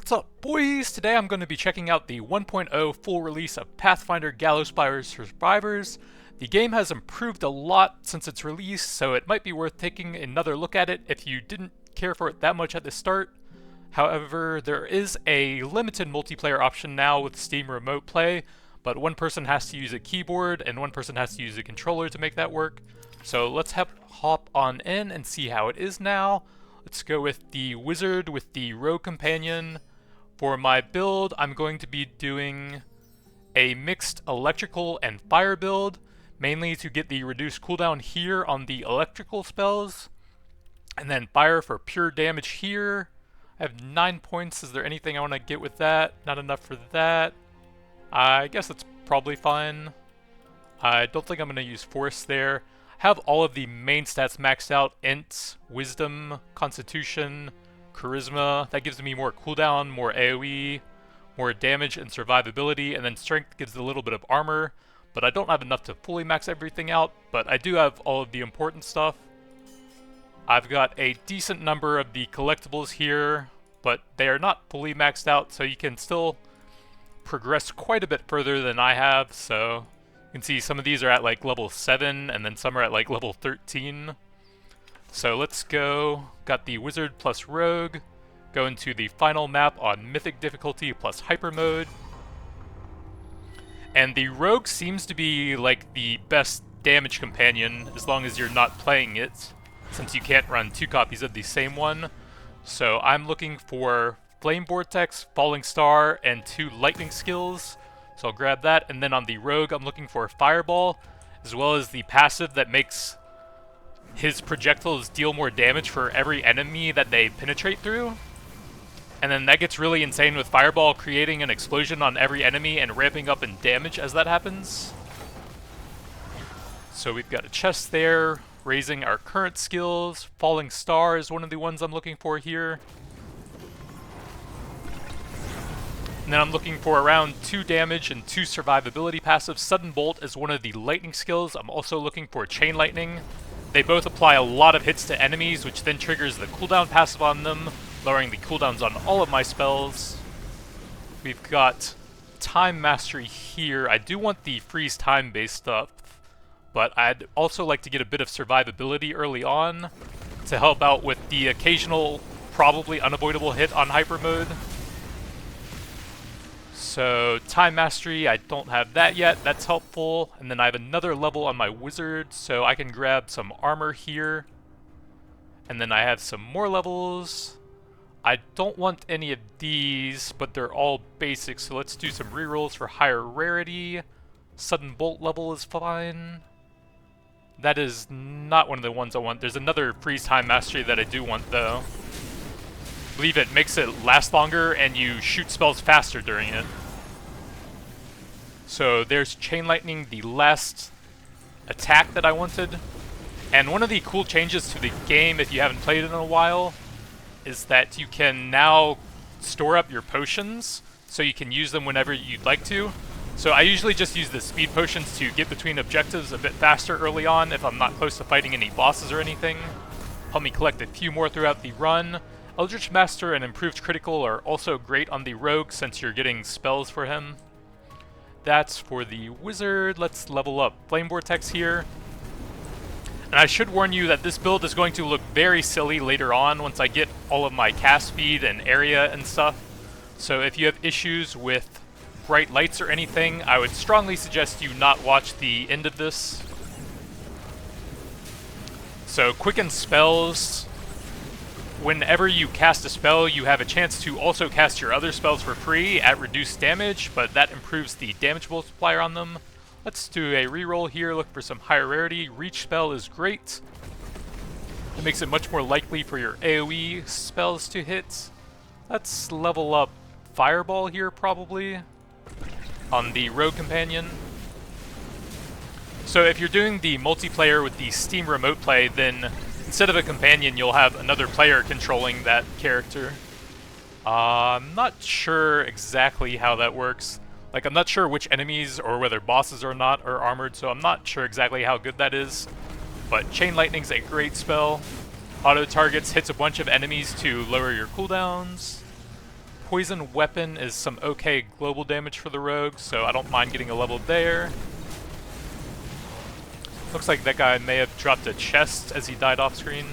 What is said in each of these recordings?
What's up, boys? Today I'm going to be checking out the 1.0 full release of Pathfinder Gallowspire Survivors. The game has improved a lot since its release, so it might be worth taking another look at it if you didn't care for it that much at the start. However, there is a limited multiplayer option now with Steam Remote Play, but one person has to use a keyboard and one person has to use a controller to make that work. So let's hop on in and see how it is now. Let's go with the wizard with the rogue companion. For my build, I'm going to be doing a mixed electrical and fire build, mainly to get the reduced cooldown here on the electrical spells, and then fire for pure damage here. I have 9 points. Is there anything I want to get with that? Not enough for that. I guess that's probably fine. I don't think I'm going to use force there. Have all of the main stats maxed out: int, wisdom, constitution, charisma. That gives me more cooldown, more AoE, more damage and survivability, and then strength gives a little bit of armor, but I don't have enough to fully max everything out, but I do have all of the important stuff. I've got a decent number of the collectibles here, but they are not fully maxed out, so you can still progress quite a bit further than I have. So you can see some of these are at like level 7, and then some are at like level 13. So let's go. Got the wizard plus rogue. Go into the final map on mythic difficulty plus hyper mode. And the rogue seems to be like the best damage companion as long as you're not playing it, since you can't run 2 copies of the same one. So I'm looking for flame vortex, falling star, and 2 lightning skills. So I'll grab that, and then on the rogue I'm looking for fireball, as well as the passive that makes his projectiles deal more damage for every enemy that they penetrate through. And then that gets really insane with fireball, creating an explosion on every enemy and ramping up in damage as that happens. So we've got a chest there, raising our current skills. Falling star is one of the ones I'm looking for here. And then I'm looking for around 2 damage and 2 survivability passives. Sudden bolt is one of the lightning skills. I'm also looking for chain lightning. They both apply a lot of hits to enemies, which then triggers the cooldown passive on them, lowering the cooldowns on all of my spells. We've got time mastery here. I do want the freeze time based stuff, but I'd also like to get a bit of survivability early on to help out with the occasional, probably unavoidable hit on hyper mode. So time mastery, I don't have that yet. That's helpful. And then I have another level on my wizard, so I can grab some armor here. And then I have some more levels. I don't want any of these, but they're all basic, so let's do some rerolls for higher rarity. Sudden bolt level is fine. That is not one of the ones I want. There's another freeze time mastery that I do want, though. I believe it makes it last longer and you shoot spells faster during it. So there's chain lightning, the last attack that I wanted. And one of the cool changes to the game, if you haven't played it in a while, is that you can now store up your potions, so you can use them whenever you'd like to. So I usually just use the speed potions to get between objectives a bit faster early on if I'm not close to fighting any bosses or anything. Help me collect a few more throughout the run. Eldritch Master and Improved Critical are also great on the rogue since you're getting spells for him. That's for the wizard. Let's level up Flame Vortex here. And I should warn you that this build is going to look very silly later on once I get all of my cast speed and area and stuff. So if you have issues with bright lights or anything, I would strongly suggest you not watch the end of this. So quicken spells. Whenever you cast a spell, you have a chance to also cast your other spells for free at reduced damage, but that improves the damage multiplier on them. Let's do a reroll here, look for some higher rarity. Reach spell is great. It makes it much more likely for your AoE spells to hit. Let's level up Fireball here, probably, on the Rogue Companion. So if you're doing the multiplayer with the Steam Remote Play, then instead of a companion, you'll have another player controlling that character. I'm not sure exactly how that works. Like, I'm not sure which enemies or whether bosses or not are armored, so I'm not sure exactly how good that is. But Chain Lightning's a great spell. Auto targets hits a bunch of enemies to lower your cooldowns. Poison Weapon is some okay global damage for the rogue, so I don't mind getting a level there. Looks like that guy may have dropped a chest as he died off screen.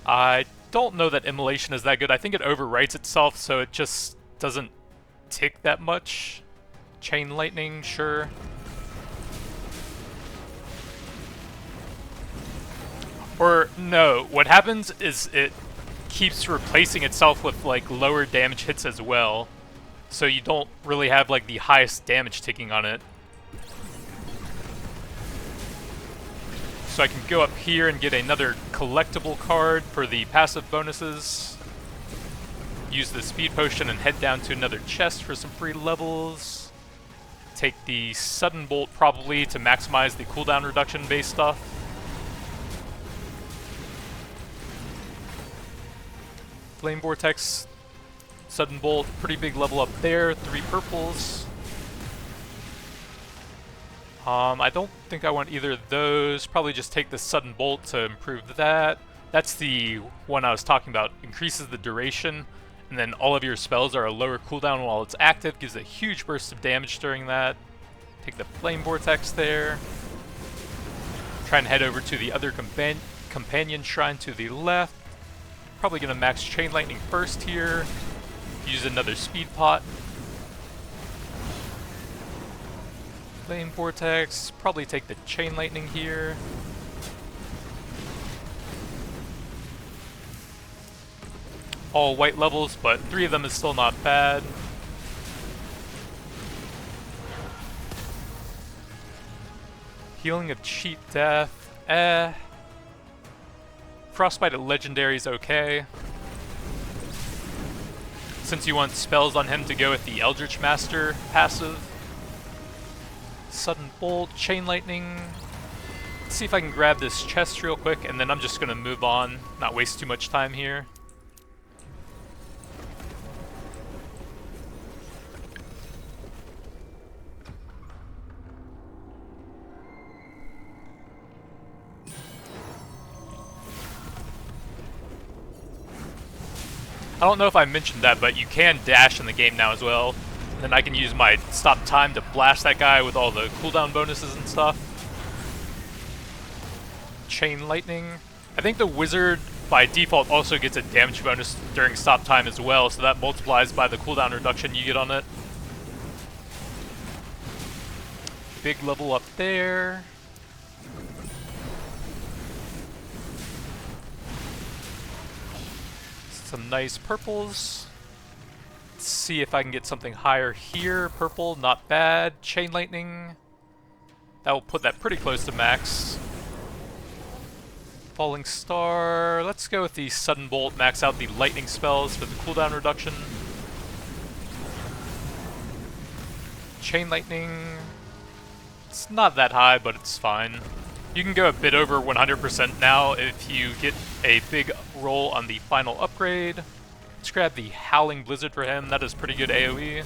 I don't know that Immolation is that good. I think it overwrites itself, so it just doesn't tick that much. Chain Lightning, sure. Or no, what happens is it keeps replacing itself with like lower damage hits as well, so you don't really have like the highest damage ticking on it. So I can go up here and get another collectible card for the passive bonuses. Use the speed potion and head down to another chest for some free levels. Take the sudden bolt probably to maximize the cooldown reduction based stuff. Flame Vortex, Sudden Bolt, pretty big level up there, 3 purples. I don't think I want either of those. Probably just take the Sudden Bolt to improve that. That's the one I was talking about. Increases the duration, and then all of your spells are a lower cooldown while it's active. Gives a huge burst of damage during that. Take the Flame Vortex there. Try and head over to the other companion shrine to the left. Probably gonna max Chain Lightning first here. Use another speed pot. Flame Vortex. Probably take the Chain Lightning here. All white levels, but 3 of them is still not bad. Healing of Cheat Death. Frostbite at Legendary is okay. Since you want spells on him to go with the Eldritch Master passive. Sudden Bolt, Chain Lightning. Let's see if I can grab this chest real quick, and then I'm just going to move on, not waste too much time here. I don't know if I mentioned that, but you can dash in the game now as well. And then I can use my stop time to blast that guy with all the cooldown bonuses and stuff. Chain Lightning. I think the wizard by default also gets a damage bonus during stop time as well, so that multiplies by the cooldown reduction you get on it. Big level up there. Some nice purples. Let's see if I can get something higher here. Purple, not bad. Chain Lightning. That will put that pretty close to max. Falling Star. Let's go with the Sudden Bolt. Max out the lightning spells for the cooldown reduction. Chain Lightning. It's not that high, but it's fine. You can go a bit over 100% now if you get a big roll on the final upgrade. Let's grab the Howling Blizzard for him. That is pretty good AoE.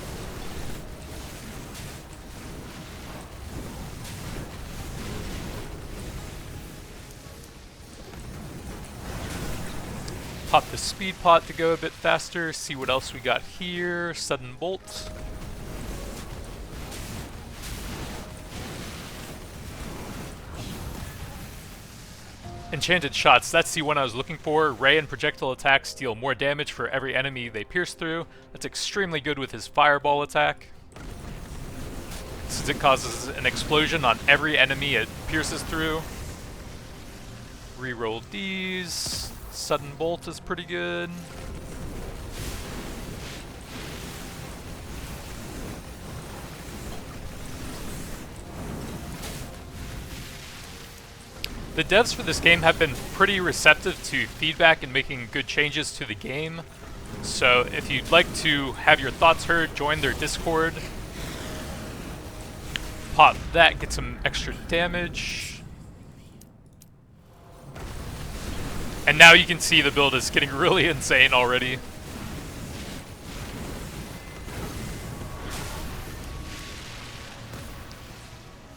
Pop the Speed Pot to go a bit faster. See what else we got here. Sudden Bolt. Enchanted Shots, that's the one I was looking for. Ray and projectile attacks deal more damage for every enemy they pierce through. That's extremely good with his fireball attack, since it causes an explosion on every enemy it pierces through. Reroll these. Sudden Bolt is pretty good. The devs for this game have been pretty receptive to feedback and making good changes to the game. So if you'd like to have your thoughts heard, join their Discord. Pop that, get some extra damage. And now you can see the build is getting really insane already.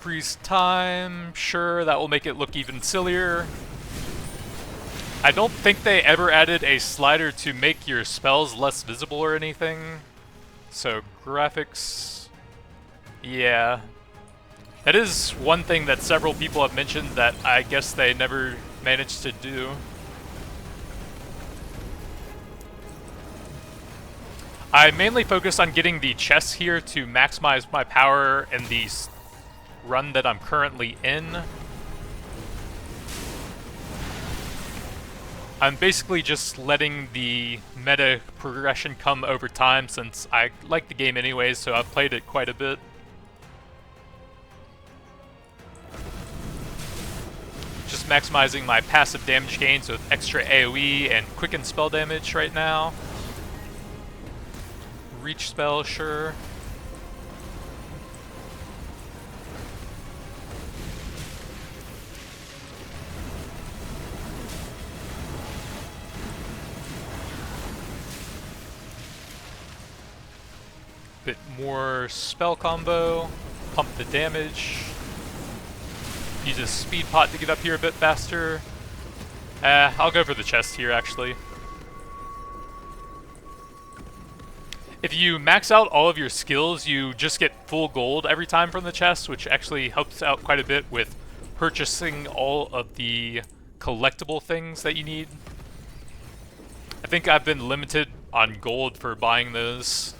Freeze time, sure, that will make it look even sillier. I don't think they ever added a slider to make your spells less visible or anything. So graphics, yeah. That is one thing that several people have mentioned that I guess they never managed to do. I mainly focus on getting the chests here to maximize my power in the run that I'm currently in. I'm basically just letting the meta progression come over time since I like the game anyways, so I've played it quite a bit. Just maximizing my passive damage gains with extra AoE and quicken spell damage right now. Reach spell, sure. Bit more spell combo, pump the damage. Use a speed pot to get up here a bit faster. I'll go for the chest here actually. If you max out all of your skills, you just get full gold every time from the chest, which actually helps out quite a bit with purchasing all of the collectible things that you need. I think I've been limited on gold for buying those.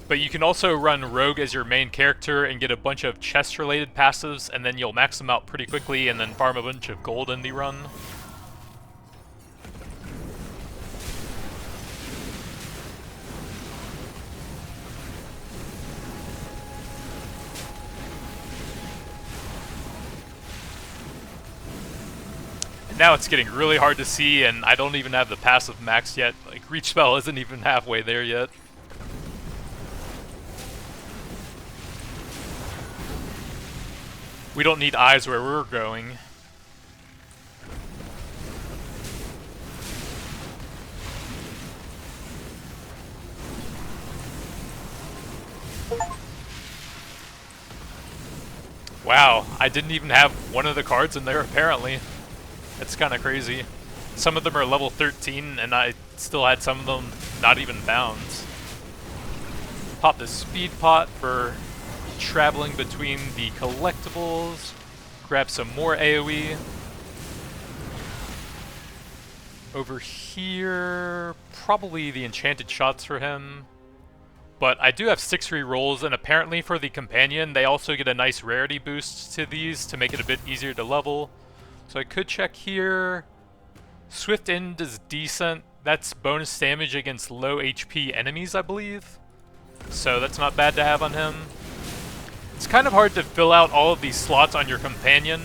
But you can also run Rogue as your main character and get a bunch of chest-related passives, and then you'll max them out pretty quickly and then farm a bunch of gold in the run. And now it's getting really hard to see, and I don't even have the passive maxed yet. Like, Reach Spell isn't even halfway there yet. We don't need eyes where we're going. Wow, I didn't even have one of the cards in there apparently. That's kind of crazy. Some of them are level 13 and I still had some of them not even bound. Pop the speed pot for traveling between the collectibles, grab some more AoE. Over here, probably the enchanted shots for him. But I do have 6 rerolls, and apparently for the companion, they also get a nice rarity boost to these to make it a bit easier to level. So I could check here. Swift End is decent. That's bonus damage against low HP enemies, I believe. So that's not bad to have on him. It's kind of hard to fill out all of these slots on your companion,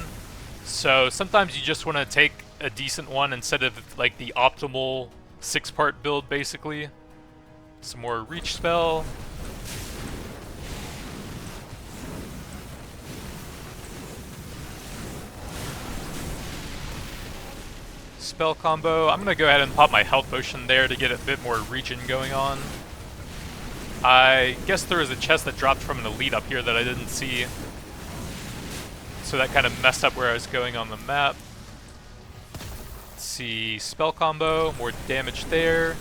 so sometimes you just want to take a decent one instead of like the optimal 6-part build basically. Some more reach spell. Spell combo. I'm gonna go ahead and pop my health potion there to get a bit more regen going on. I guess there was a chest that dropped from an elite up here that I didn't see. So that kind of messed up where I was going on the map. Let's see, spell combo, more damage there.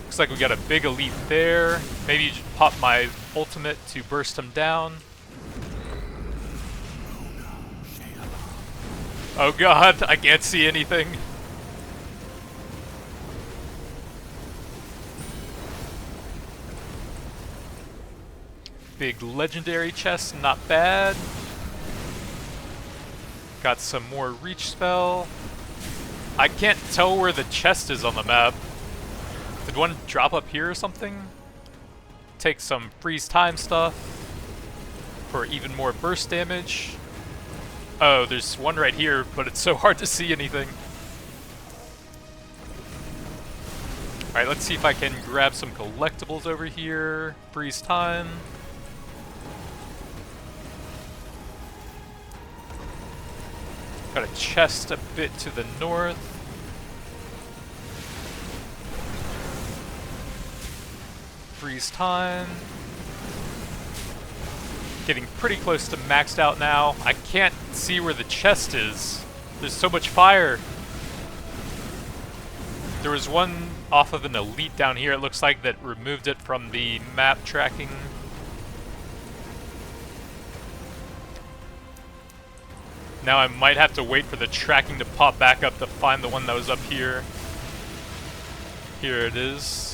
Looks like we got a big elite there. Maybe you just pop my ultimate to burst him down. Oh god, I can't see anything. Big legendary chest, not bad. Got some more reach spell. I can't tell where the chest is on the map. Did one drop up here or something? Take some freeze time stuff for even more burst damage. Oh, there's one right here, but it's so hard to see anything. Alright, let's see if I can grab some collectibles over here. Freeze time. Got a chest a bit to the north. Freeze time. Getting pretty close to maxed out now. I can't see where the chest is. There's so much fire. There was one off of an elite down here, it looks like, that removed it from the map tracking. Now I might have to wait for the tracking to pop back up to find the one that was up here. Here it is.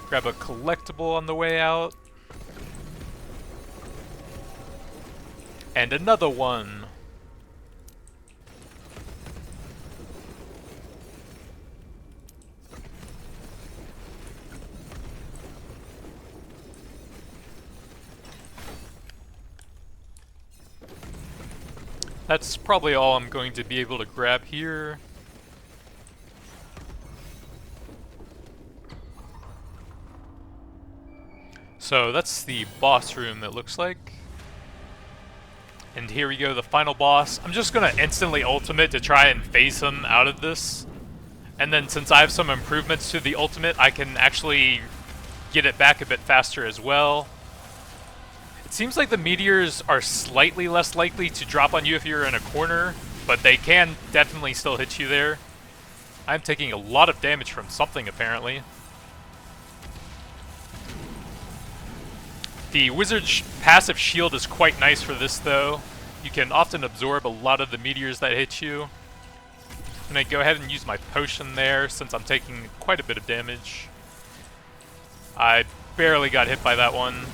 Grab a collectible on the way out. And another one. That's probably all I'm going to be able to grab here. So that's the boss room, it looks like. And here we go, the final boss. I'm just gonna instantly ultimate to try and phase him out of this. And then since I have some improvements to the ultimate, I can actually get it back a bit faster as well. It seems like the meteors are slightly less likely to drop on you if you're in a corner, but they can definitely still hit you there. I'm taking a lot of damage from something, apparently. The wizard's passive shield is quite nice for this, though. You can often absorb a lot of the meteors that hit you. I'm gonna go ahead and use my potion there, since I'm taking quite a bit of damage. I barely got hit by that one.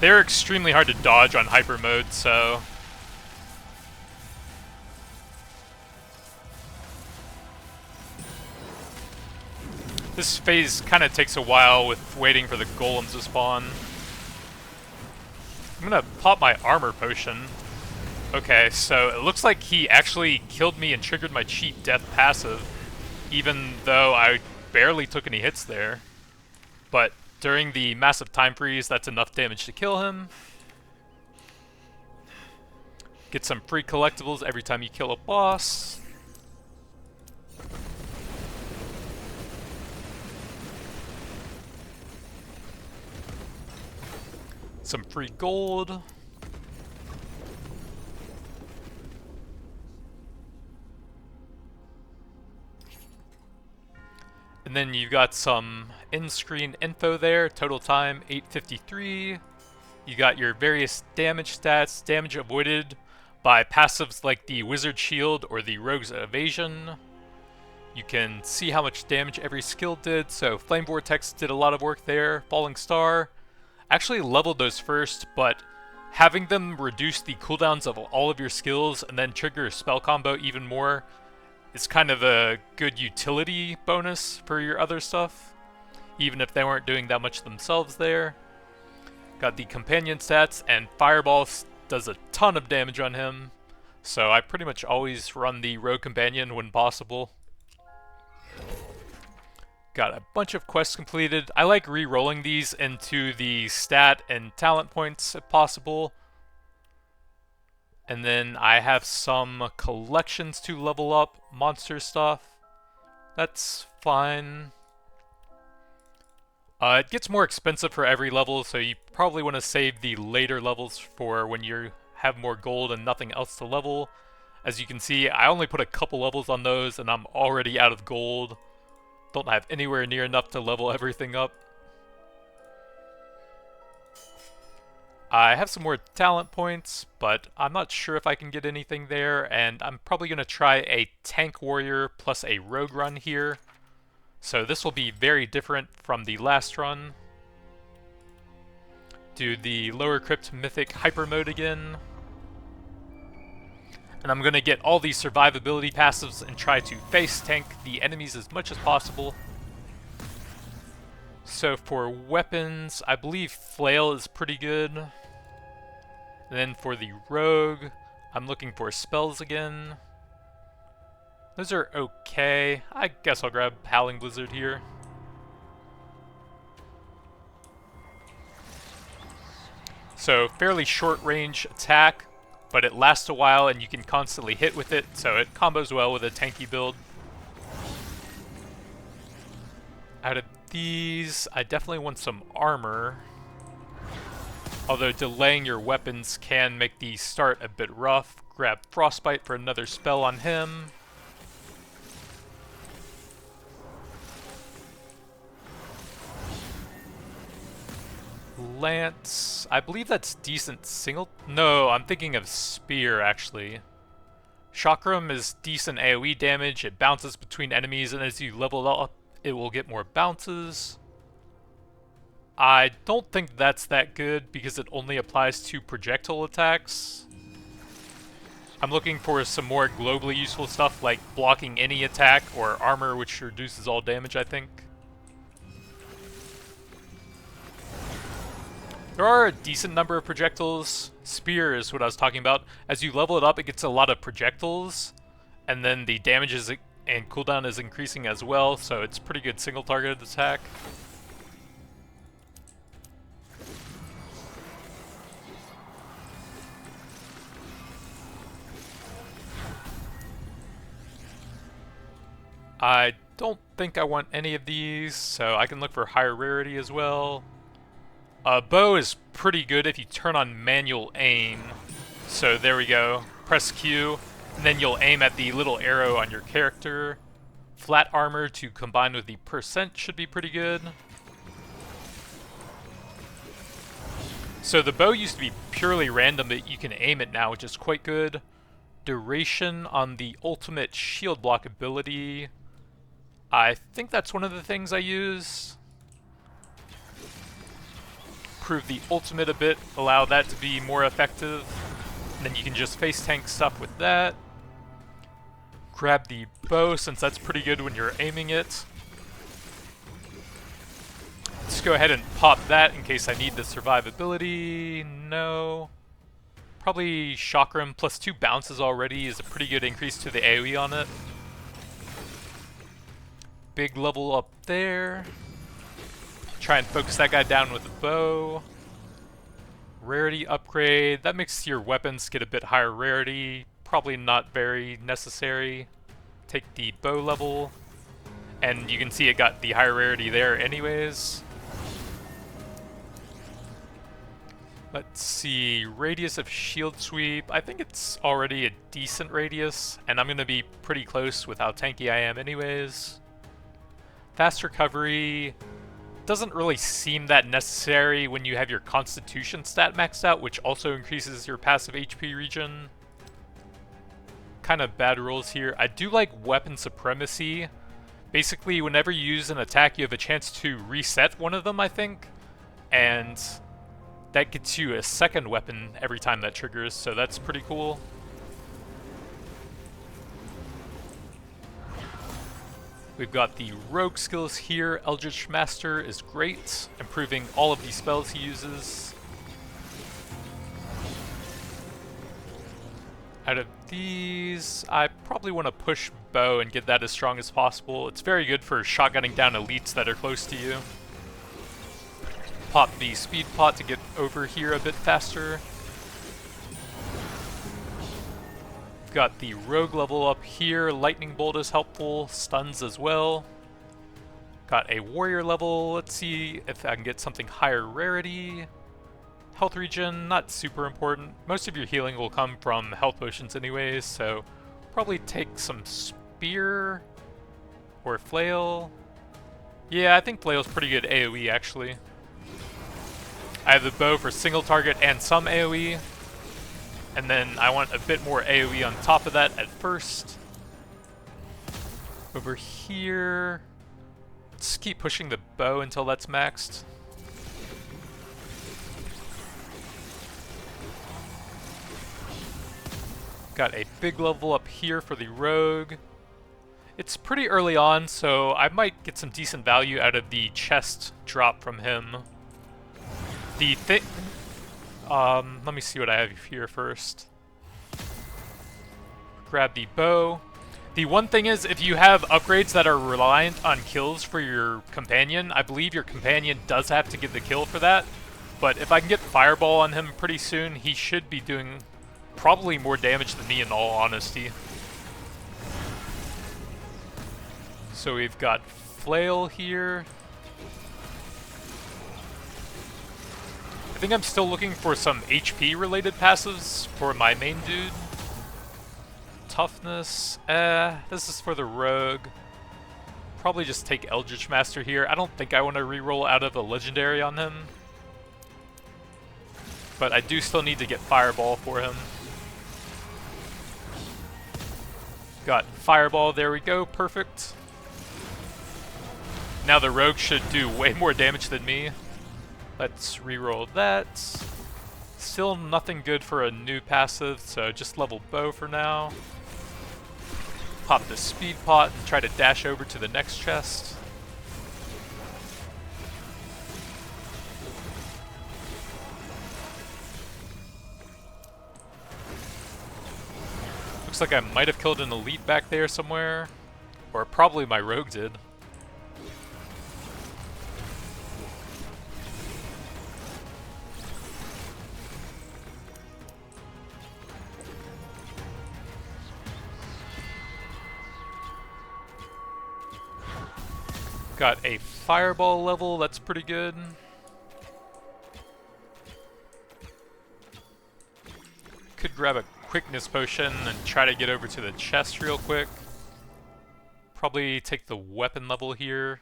They're extremely hard to dodge on hyper mode, so... This phase kind of takes a while with waiting for the golems to spawn. I'm gonna pop my armor potion. Okay, so it looks like he actually killed me and triggered my cheat death passive, even though I barely took any hits there. But during the massive time freeze, that's enough damage to kill him. Get some free collectibles every time you kill a boss. Some free gold. And then you've got some in-screen info there. Total time 8:53. You got your various damage stats, damage avoided by passives like the Wizard Shield or the Rogue's Evasion. You can see how much damage every skill did. So Flame Vortex did a lot of work there. Falling Star. Actually leveled those first, but having them reduce the cooldowns of all of your skills and then trigger a spell combo even more is kind of a good utility bonus for your other stuff, even if they weren't doing that much themselves there. Got the companion stats, and Fireball does a ton of damage on him, so I pretty much always run the Rogue Companion when possible. Got a bunch of quests completed. I like re-rolling these into the stat and talent points if possible. And then I have some collections to level up, monster stuff. That's fine. It gets more expensive for every level, so you probably want to save the later levels for when you have more gold and nothing else to level. As you can see, I only put a couple levels on those and I'm already out of gold. Don't have anywhere near enough to level everything up. I have some more talent points, but I'm not sure if I can get anything there, and I'm probably going to try a tank warrior plus a rogue run here. So this will be very different from the last run. Do the lower crypt mythic hyper mode again. And I'm going to get all these survivability passives and try to face tank the enemies as much as possible. So for weapons, I believe flail is pretty good. And then for the rogue, I'm looking for spells again. Those are okay. I guess I'll grab Howling Blizzard here. So fairly short range attack, but it lasts a while and you can constantly hit with it, so it combos well with a tanky build. Out of these. I definitely want some armor. Although delaying your weapons can make the start a bit rough. Grab Frostbite for another spell on him. Lance, I believe that's decent single... No, I'm thinking of Spear, actually. Chakram is decent AoE damage, it bounces between enemies, and as you level up, it will get more bounces. I don't think that's that good, because it only applies to projectile attacks. I'm looking for some more globally useful stuff, like blocking any attack, or armor, which reduces all damage, I think. There are a decent number of projectiles. Spear is what I was talking about. As you level it up, it gets a lot of projectiles, and then the damage and cooldown is increasing as well, so it's pretty good single targeted attack. I don't think I want any of these, so I can look for higher rarity as well. Bow is pretty good if you turn on manual aim. So there we go. Press Q, and then you'll aim at the little arrow on your character. Flat armor to combine with the percent should be pretty good. So the bow used to be purely random, but you can aim it now, which is quite good. Duration on the ultimate shield block ability. I think that's one of the things I use. Improve the ultimate a bit, allow that to be more effective. And then you can just face tank stuff with that. Grab the bow, since that's pretty good when you're aiming it. Let's go ahead and pop that in case I need the survivability. No. Probably Chakram plus 2 bounces already is a pretty good increase to the AoE on it. Big level up there. Try and focus that guy down with the bow. Rarity upgrade. That makes your weapons get a bit higher rarity. Probably not very necessary. Take the bow level. And you can see it got the higher rarity there anyways. Let's see. Radius of shield sweep. I think it's already a decent radius. And I'm going to be pretty close with how tanky I am anyways. Fast recovery doesn't really seem that necessary when you have your Constitution stat maxed out, which also increases your passive HP regen. Kind of bad rules here. I do like weapon supremacy. Basically, whenever you use an attack, you have a chance to reset one of them, I think. And that gets you a second weapon every time that triggers, so that's pretty cool. We've got the rogue skills here. Eldritch Master is great, improving all of the spells he uses. Out of these, I probably want to push bow and get that as strong as possible. It's very good for shotgunning down elites that are close to you. Pop the speed pot to get over here a bit faster. Got the rogue level up here. Lightning bolt is helpful. Stuns as well. Got a warrior level. Let's see if I can get something higher rarity. Health regen, not super important. Most of your healing will come from health potions anyways, so probably take some spear or flail. Yeah, I think flail's pretty good AoE actually. I have the bow for single target and some AoE. And then I want a bit more AoE on top of that at first. Over here, let's keep pushing the bow until that's maxed. Got a big level up here for the rogue. It's pretty early on, so I might get some decent value out of the chest drop from him. The thing... let me see what I have here first. Grab the bow. The one thing is, if you have upgrades that are reliant on kills for your companion, I believe your companion does have to get the kill for that. But if I can get Fireball on him pretty soon, he should be doing probably more damage than me in all honesty. So we've got Flail here. think I'm still looking for some HP related passives for my main dude. Toughness, this is for the rogue. Probably just take Eldritch Master here. I don't think I want to reroll out of a legendary on him. But I do still need to get Fireball for him. Got Fireball, there we go, perfect. Now the rogue should do way more damage than me. Let's reroll that. Still nothing good for a new passive, so just level bow for now. Pop the speed pot and try to dash over to the next chest. Looks like I might have killed an elite back there somewhere. Or probably my rogue did. Got a Fireball level, that's pretty good. Could grab a Quickness Potion and try to get over to the chest real quick. Probably take the weapon level here.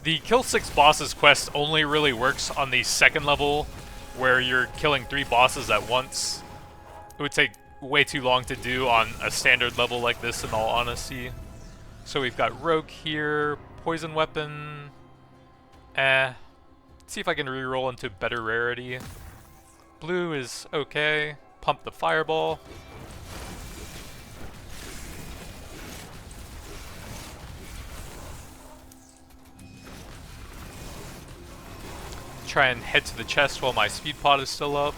The Kill 6 Bosses quest only really works on the second level, where you're killing 3 bosses at once. It would take way too long to do on a standard level like this, in all honesty. So we've got Rogue here, Poison Weapon. Let's see if I can reroll into better rarity. Blue is okay. Pump the Fireball. Try and head to the chest while my speed pot is still up.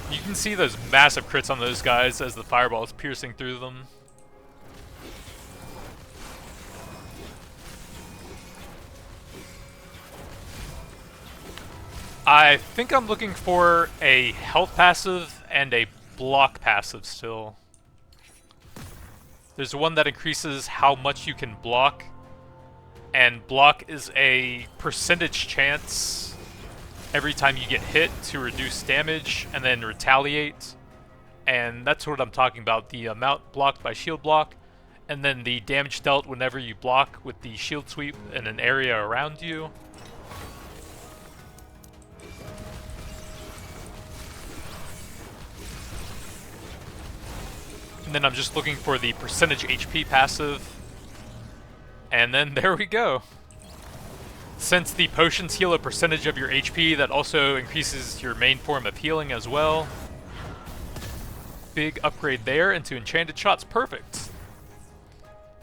You can see those massive crits on those guys as the fireball is piercing through them. I think I'm looking for a health passive and a block passive still. There's one that increases how much you can block. And block is a percentage chance every time you get hit to reduce damage and then retaliate. And that's what I'm talking about, the amount blocked by shield block, and then the damage dealt whenever you block with the shield sweep in an area around you. And then I'm just looking for the percentage HP passive. And then there we go. Since the potions heal a percentage of your HP, that also increases your main form of healing as well. Big upgrade there into Enchanted Shots, perfect.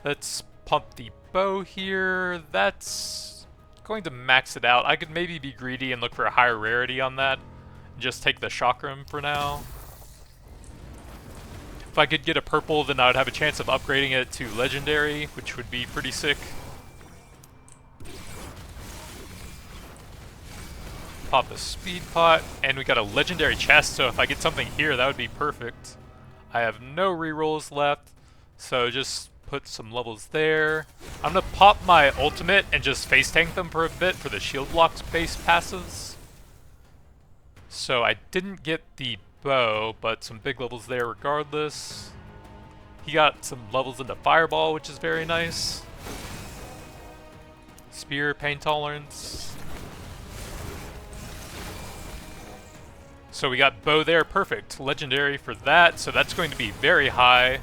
Let's pump the bow here. That's going to max it out. I could maybe be greedy and look for a higher rarity on that. Just take the Chakram for now. If I could get a purple, then I would have a chance of upgrading it to legendary, which would be pretty sick. Pop a speed pot, and we got a legendary chest, so if I get something here, that would be perfect. I have no rerolls left, so just put some levels there. I'm gonna pop my ultimate and just face tank them for a bit for the shield blocks based passives. So I didn't get the bow, but some big levels there regardless. He got some levels into Fireball, which is very nice. Spear, Pain Tolerance. So we got bow there, perfect. Legendary for that, so that's going to be very high.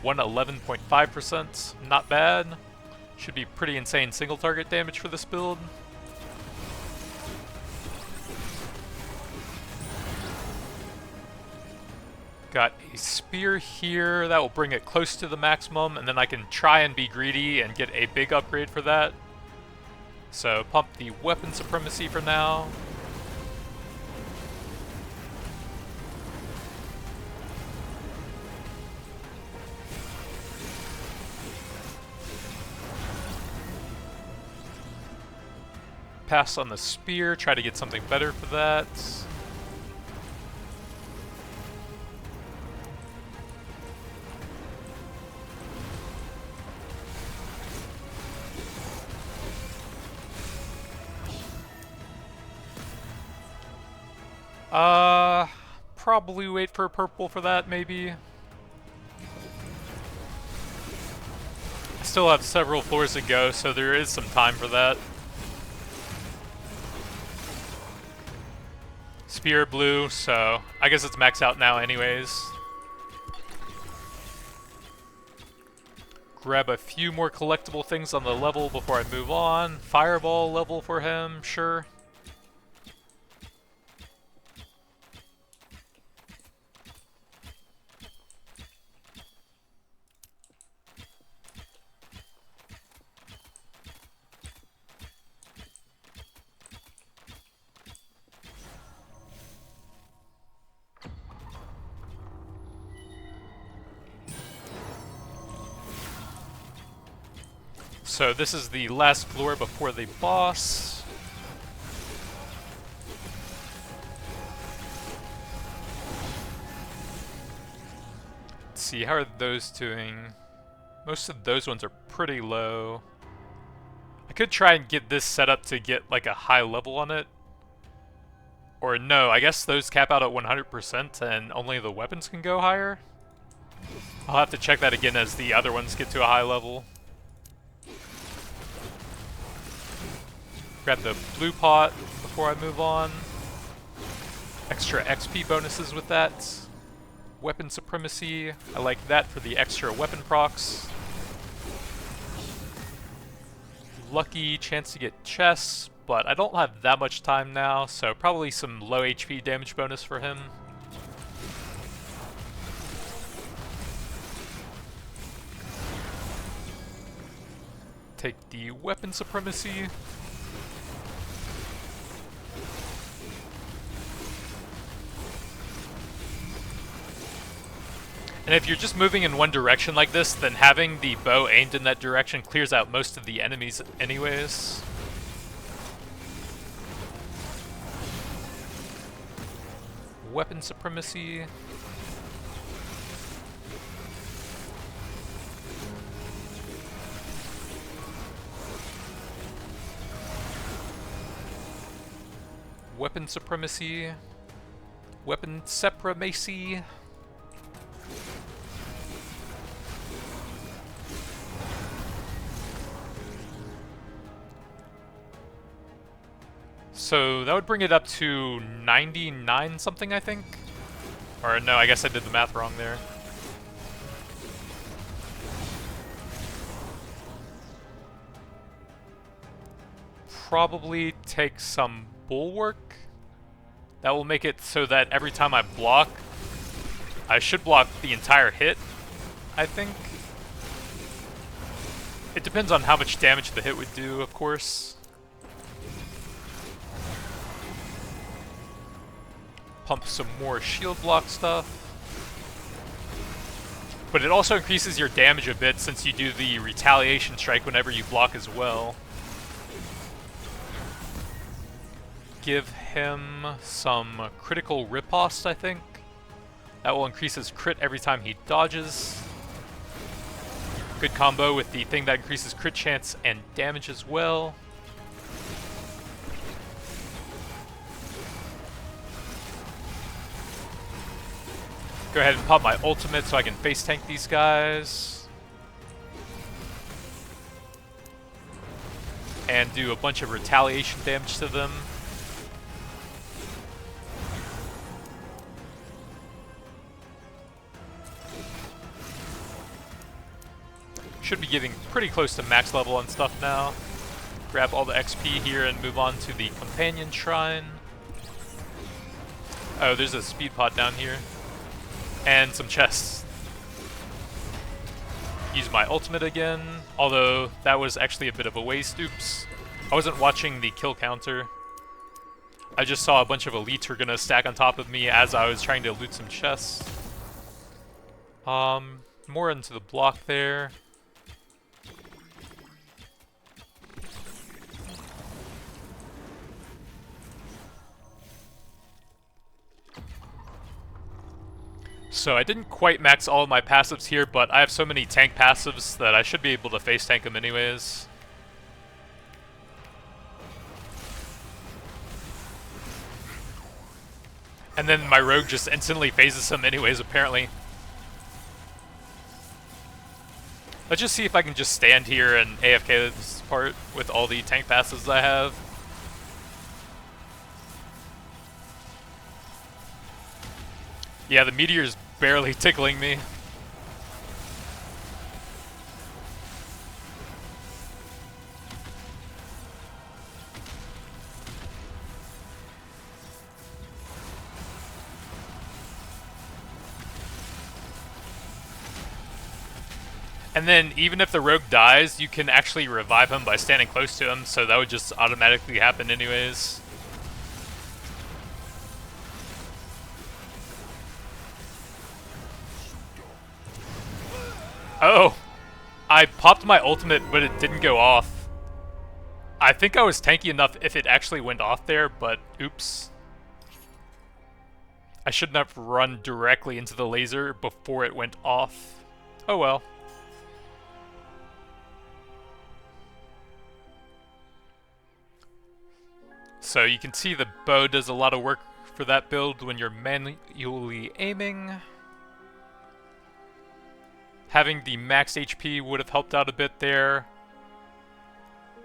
111.5%, not bad. Should be pretty insane single target damage for this build. Got a spear here, that will bring it close to the maximum, and then I can try and be greedy and get a big upgrade for that. So pump the weapon supremacy for now. pass on the spear, try to get something better for that. Probably wait for a purple for that, maybe. I still have several floors to go, so there is some time for that. Spear blue, so I guess it's maxed out now anyways. Grab a few more collectible things on the level before I move on. Fireball level for him, sure. So this is the last floor before the boss. Let's see, how are those doing? Most of those ones are pretty low. I could try and get this set up to get like a high level on it. Or no, I guess those cap out at 100% and only the weapons can go higher. I'll have to check that again as the other ones get to a high level. Grab the blue pot before I move on. Extra XP bonuses with that. Weapon supremacy, I like that for the extra weapon procs. Lucky chance to get chests, but I don't have that much time now, so probably some low HP damage bonus for him. Take the weapon supremacy. And if you're just moving in one direction like this, then having the bow aimed in that direction clears out most of the enemies anyways. Weapon supremacy. Weapon supremacy. Weapon supremacy. So that would bring it up to 99 something, I think? Or no, I guess I did the math wrong there. Probably take some bulwark. That will make it so that every time I block, I should block the entire hit, I think. It depends on how much damage the hit would do, of course. Pump some more shield block stuff. But it also increases your damage a bit since you do the retaliation strike whenever you block as well. Give him some critical riposte, I think. That will increase his crit every time he dodges. Good combo with the thing that increases crit chance and damage as well. Go ahead and pop my ultimate so I can face tank these guys. And do a bunch of retaliation damage to them. Should be getting pretty close to max level on stuff now. Grab all the XP here and move on to the companion shrine. Oh, there's a speed pot down here. And some chests. Use my ultimate again, although that was actually a bit of a waste, oops. I wasn't watching the kill counter. I just saw a bunch of elites were gonna stack on top of me as I was trying to loot some chests. More into the block there. So I didn't quite max all of my passives here, but I have so many tank passives that I should be able to face tank them anyways. And then my rogue just instantly phases him anyways, apparently. Let's just see if I can just stand here and AFK this part with all the tank passives I have. Yeah, the meteor's barely tickling me. And then, even if the rogue dies, you can actually revive him by standing close to him, so that would just automatically happen anyways. Oh! I popped my ultimate, but it didn't go off. I think I was tanky enough if it actually went off there, but oops. I shouldn't have run directly into the laser before it went off. Oh well. So you can see the bow does a lot of work for that build when you're manually aiming. Having the max HP would have helped out a bit there.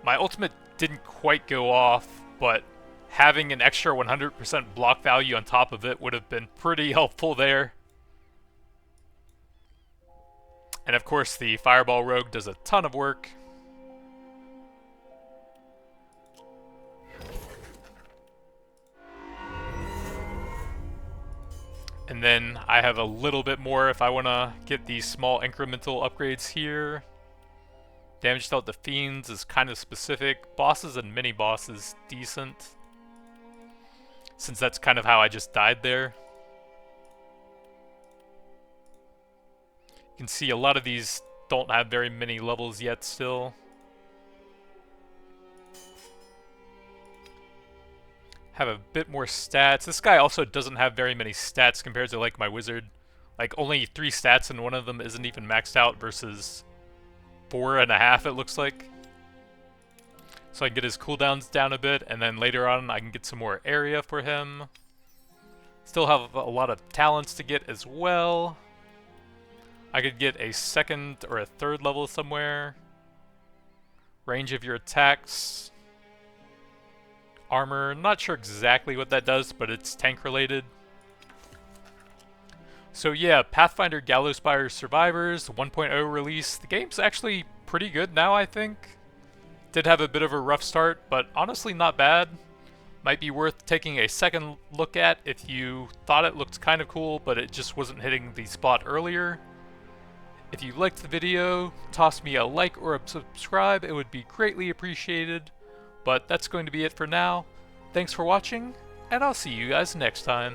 My ultimate didn't quite go off, but having an extra 100% block value on top of it would have been pretty helpful there. And of course the Fireball Rogue does a ton of work. And then I have a little bit more if I want to get these small incremental upgrades here. Damage dealt to fiends is kind of specific. Bosses and mini-bosses, decent. Since that's kind of how I just died there. You can see a lot of these don't have very many levels yet still. Have a bit more stats. This guy also doesn't have very many stats compared to like my wizard. Like only 3 stats and one of them isn't even maxed out versus 4.5 it looks like. So I can get his cooldowns down a bit and then later on I can get some more area for him. Still have a lot of talents to get as well. I could get a 2nd or a 3rd level somewhere. Range of your attacks. Armor, not sure exactly what that does, but it's tank related. So yeah, Pathfinder Gallowspire Survivors 1.0 release. The game's actually pretty good now, I think. Did have a bit of a rough start, but honestly not bad. Might be worth taking a second look at if you thought it looked kind of cool, but it just wasn't hitting the spot earlier. If you liked the video, toss me a like or a subscribe, it would be greatly appreciated. But that's going to be it for now. Thanks for watching, and I'll see you guys next time.